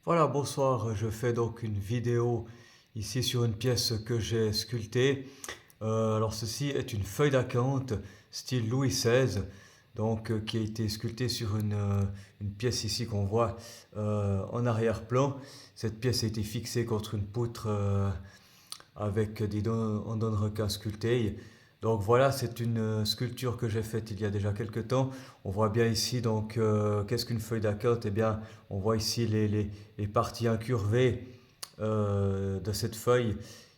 Voilà, bonsoir. Je fais donc une vidéo ici sur une pièce que j'ai sculptée. Alors ceci est une feuille d'acanthe style Louis XVI, donc qui a été sculptée sur une pièce ici qu'on voit en arrière-plan. Cette pièce a été fixée contre une poutre avec des dents en dents de requin sculptées. Donc voilà, c'est une sculpture que j'ai faite il y a déjà quelques temps. On voit bien ici donc qu'est-ce qu'une feuille d'acanthe? Eh bien, on voit ici les parties incurvées de cette feuille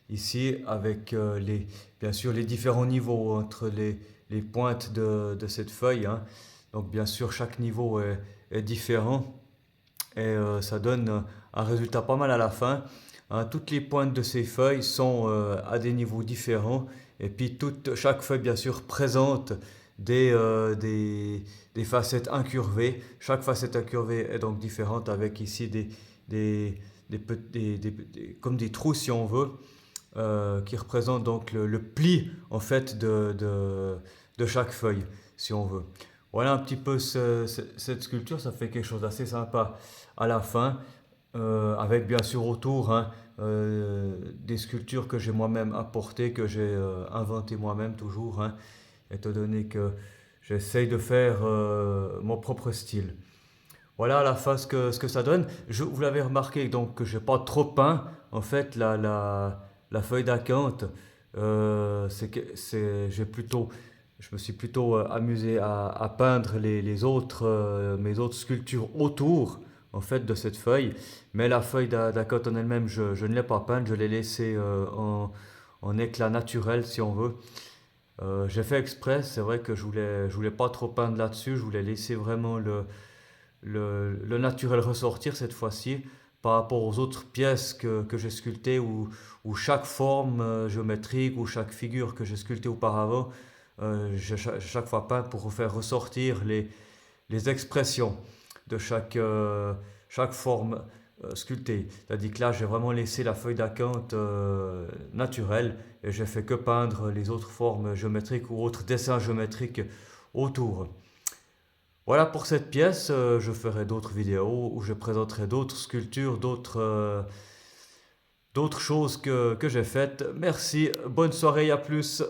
ici avec bien sûr les différents niveaux entre les pointes de cette feuille, hein. Donc bien sûr chaque niveau est différent et ça donne un résultat pas mal à la fin, hein. Toutes les pointes de ces feuilles sont à des niveaux différents et puis chaque feuille bien sûr présente des, euh, des, des facettes incurvées. Chaque facette incurvée est donc différente avec ici des, comme des trous si on veut, qui représentent donc le pli en fait de chaque feuille si on veut. Voilà un petit peu cette sculpture, ça fait quelque chose d'assez sympa à la fin, avec bien sûr autour, hein, des sculptures que j'ai moi-même apportées, que j'ai inventées moi-même toujours, hein, étant donné que j'essaye de faire mon propre style. Voilà à la fin ce que ça donne. Vous l'avez remarqué donc que j'ai pas trop peint en fait la feuille d'acanthe. Je me suis plutôt amusé à peindre les autres, mes autres sculptures autour en fait de cette feuille. Mais la feuille d'acanthe en elle-même, je ne l'ai pas peinte, je l'ai laissée en éclat naturel si on veut. J'ai fait exprès, c'est vrai que je voulais pas trop peindre là-dessus, je voulais laisser vraiment le naturel ressortir cette fois-ci par rapport aux autres pièces que j'ai sculptées où chaque forme géométrique ou chaque figure que j'ai sculptée auparavant, j'ai chaque fois peint pour faire ressortir les expressions de chaque forme sculptée. C'est-à-dire que là, j'ai vraiment laissé la feuille d'acanthe naturelle et j'ai fait que peindre les autres formes géométriques ou autres dessins géométriques autour. Voilà pour cette pièce, je ferai d'autres vidéos où je présenterai d'autres sculptures, d'autres choses que j'ai faites. Merci, bonne soirée, à plus.